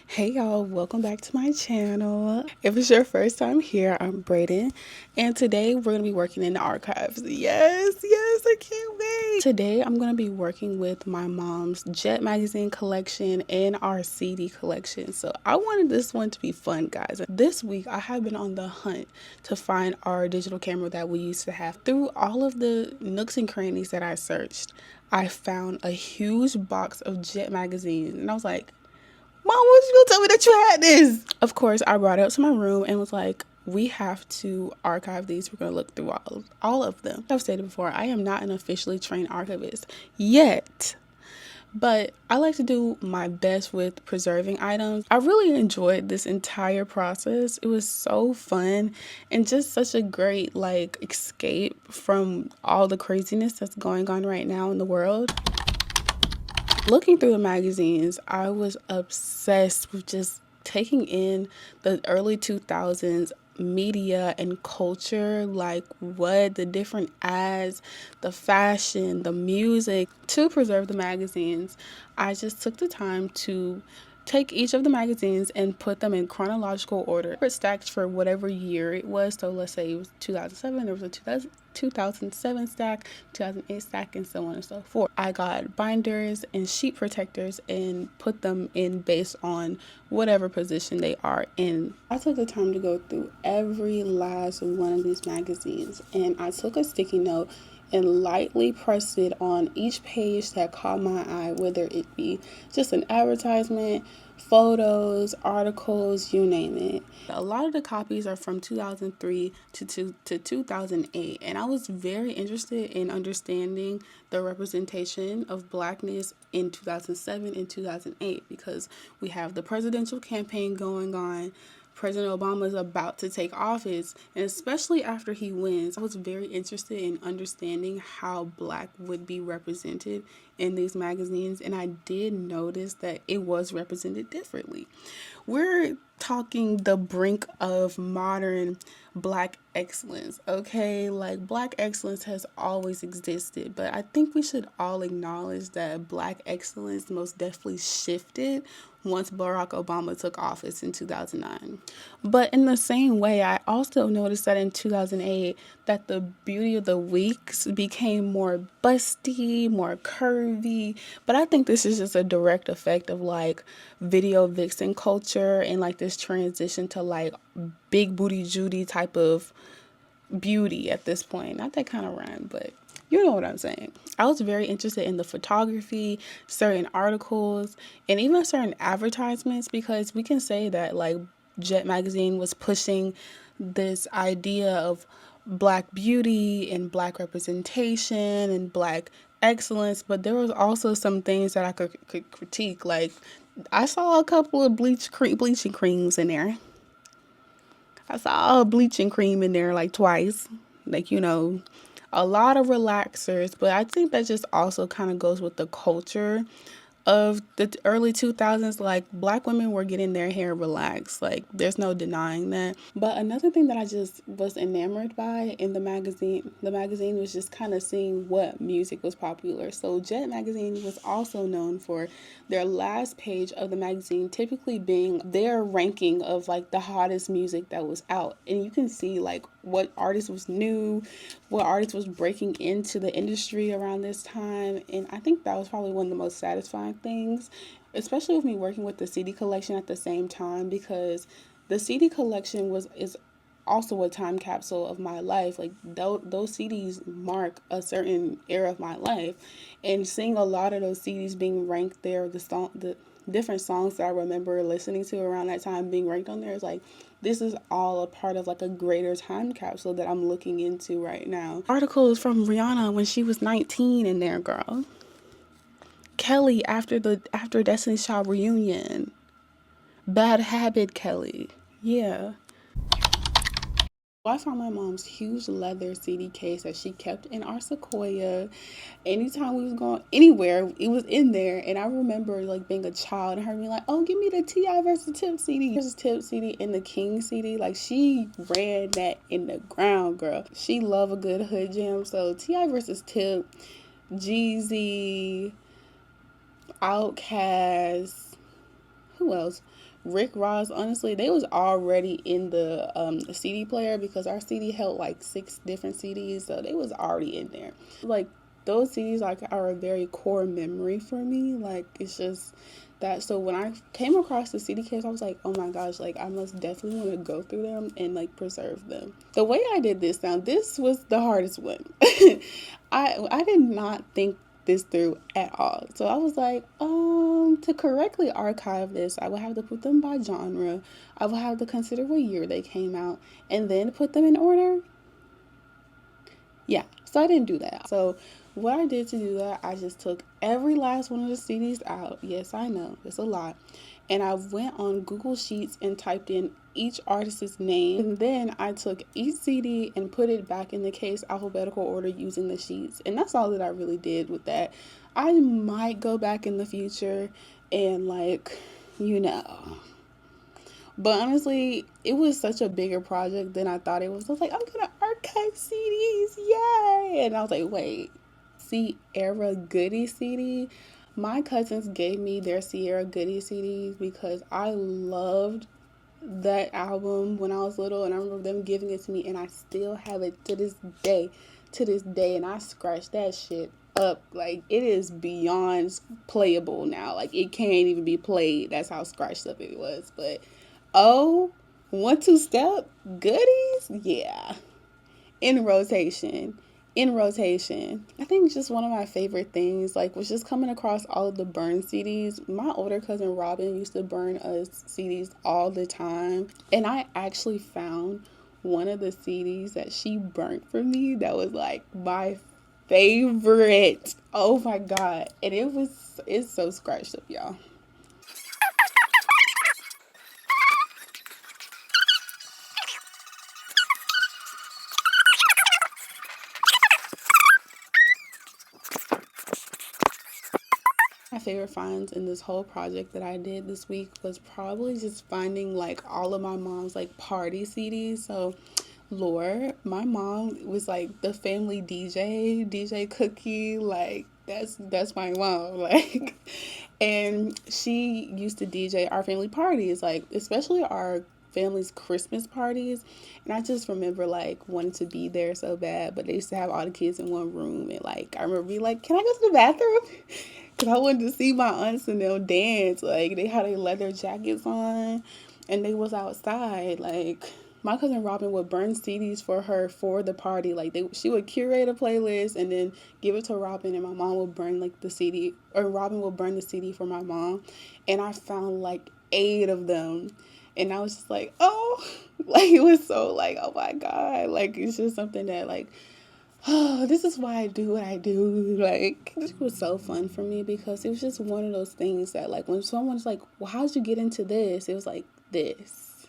Hey y'all, welcome back to my channel. If it's your first time here, I'm Brayden, and today we're going to be working in the archives. Yes, I can't wait. Today I'm going to be working with my mom's Jet magazine collection and our CD collection. So I wanted this one to be fun, guys. This week I have been on the hunt to find our digital camera that we used to have. Through all of the nooks and crannies that I searched, I found a huge box of Jet magazines, and I was like, Mom, what you gonna tell me that you had this? Of course, I brought it up to my room and was like, we have to archive these. We're gonna look through all of them. I've stated before, I am not an officially trained archivist yet, but I like to do my best with preserving items. I really enjoyed this entire process. It was so fun and just such a great escape from all the craziness that's going on right now in the world. Looking through the magazines, I was obsessed with just taking in the early 2000s media and culture, like what the different ads, the fashion, the music. To preserve the magazines, I just took the time to take each of the magazines and put them in chronological order. It stacked for whatever year it was. So let's say it was 2007, there was a 2007 stack, 2008 stack, and so on and so forth. I got binders and sheet protectors and put them in based on whatever position they are in. I took the time to go through every last one of these magazines, and I took a sticky note and lightly pressed it on each page that caught my eye, whether it be just an advertisement, photos, articles, you name it. A lot of the copies are from 2003 to 2008, and I was very interested in understanding the representation of Blackness in 2007 and 2008 because we have the presidential campaign going on. President Obama is about to take office, and especially after he wins, I was very interested in understanding how Black would be represented in these magazines, and I did notice that it was represented differently. We're talking the brink of modern Black excellence, okay? Like, Black excellence has always existed, but I think we should all acknowledge that Black excellence most definitely shifted once Barack Obama took office in 2009. But in the same way, I also noticed that in 2008 that the beauty of the weeks became more busty, more curvy. But I think this is just a direct effect of video vixen culture and this transition to big booty Judy type of beauty at this point. Not that kind of rhyme, but you know what I'm saying. I was very interested in the photography, certain articles, and even certain advertisements because we can say that Jet magazine was pushing this idea of Black beauty and Black representation and Black excellence, but there was also some things that I could critique. Like, I saw a couple of bleaching creams in there. I saw a bleaching cream in there twice. A lot of relaxers, but I think that just also kind of goes with the culture of the early 2000s. Black women were getting their hair relaxed, there's no denying that. But another thing that I just was enamored by in the magazine was just kind of seeing what music was popular. So Jet magazine was also known for their last page of the magazine typically being their ranking of the hottest music that was out, and you can see what artist was new, what artist was breaking into the industry around this time. And I think that was probably one of the most satisfying things, especially with me working with the CD collection at the same time, because the CD collection is also a time capsule of my life. Those CDs mark a certain era of my life, and seeing a lot of those CDs being ranked there, the different songs that I remember listening to around that time being ranked on there is this is all a part of a greater time capsule that I'm looking into right now. Articles from Rihanna when she was 19 in there, girl. Kelly after Destiny's Child reunion. Bad Habit Kelly. Yeah. I found my mom's huge leather CD case that she kept in our Sequoia. Anytime we was going anywhere, it was in there. And I remember being a child and her being like, "Oh, give me the T.I. versus Tip CD and the King CD." She ran that in the ground, girl. She love a good hood jam. So T.I. versus Tip, Jeezy, Outkast, who else? Rick Ross, honestly, they was already in the CD player because our CD held like 6 different CDs, so they was already in there. Like those CDs like are a very core memory for me. Like it's just that. So when I came across the CD case, I was like, oh my gosh, like I must definitely want to go through them and like preserve them. The way I did this, now this was the hardest one. I did not think this through at all. So I was like, to correctly archive this, I would have to put them by genre. I would have to consider what year they came out and then put them in order. Yeah, so I didn't do that. So what I did to do that, I just took every last one of the CDs out. Yes, I know, it's a lot. And I went on Google Sheets and typed in each artist's name. And then I took each CD and put it back in the case alphabetical order using the sheets. And that's all that I really did with that. I might go back in the future and like, you know. But honestly, it was such a bigger project than I thought it was. I was like, I'm gonna archive CDs, yay! And I was like, wait, Sierra Goody CD? My cousins gave me their Sierra Goody CDs because I loved that album when I was little, and I remember them giving it to me, and I still have it to this day. And I scratched that shit up. Like, it is beyond playable now. Like, it can't even be played. That's how scratched up it was. But oh, 1-2 step goodies, yeah, in rotation. I think just one of my favorite things like was just coming across all of the burn CDs. My older cousin Robin used to burn us CDs all the time, and I actually found one of the CDs that she burnt for me that was like my favorite. Oh my god. And it's so scratched up, y'all. My favorite finds in this whole project that I did this week was probably just finding like all of my mom's like party CDs. So Lore, my mom was like the family DJ Cookie, like that's my mom, like, and she used to DJ our family parties, like especially our family's Christmas parties. And I just remember like wanting to be there so bad, but they used to have all the kids in one room, and like I remember being like, can I go to the bathroom? Because I wanted to see my aunts and them dance. Like they had their leather jackets on and they was outside. Like my cousin Robin would burn CDs for her for the party. Like she would curate a playlist and then give it to Robin, and my mom would burn like the CD, or Robin would burn the CD for my mom. And I found like 8 of them. And I was just like, oh, like it was so like, oh my God. Like it's just something that like, oh, this is why I do what I do. Like, it was so fun for me because it was just one of those things that, like, when someone's like, well, how'd you get into this? It was like, this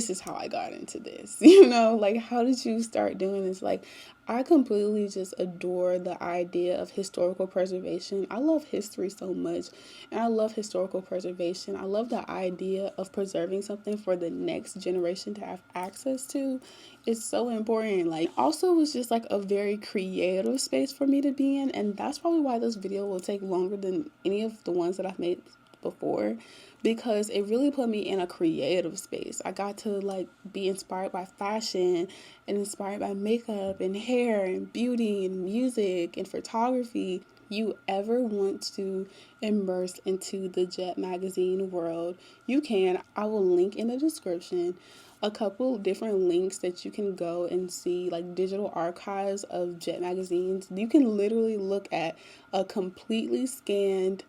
is how I got into this. You know, like, how did you start doing this? Like, I completely just adore the idea of historical preservation. I love history so much, and I love historical preservation. I love the idea of preserving something for the next generation to have access to. It's so important. Like, also, it was just like a very creative space for me to be in, and that's probably why this video will take longer than any of the ones that I've made before, because it really put me in a creative space. I got to like be inspired by fashion and inspired by makeup and hair and beauty and music and photography. You ever want to immerse into the Jet magazine world, you can. I will link in the description a couple different links that you can go and see, like digital archives of Jet magazines. You can literally look at a completely scanned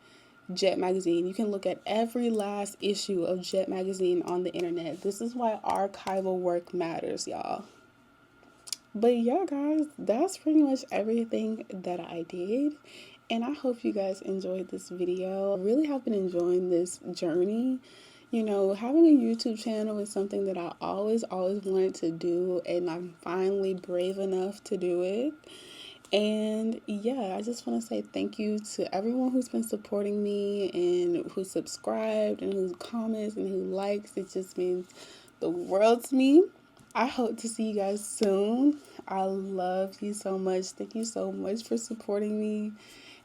Jet magazine. You can look at every last issue of Jet magazine on the internet. This is why archival work matters, y'all. But yeah, guys, that's pretty much everything that I did. And I hope you guys enjoyed this video. I really have been enjoying this journey. You know, having a YouTube channel is something that I always wanted to do, and I'm finally brave enough to do it. And yeah, I just want to say thank you to everyone who's been supporting me and who subscribed and who comments and who likes. It just means the world to me. I hope to see you guys soon. I love you so much. Thank you so much for supporting me.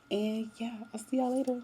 And yeah, I'll see y'all later.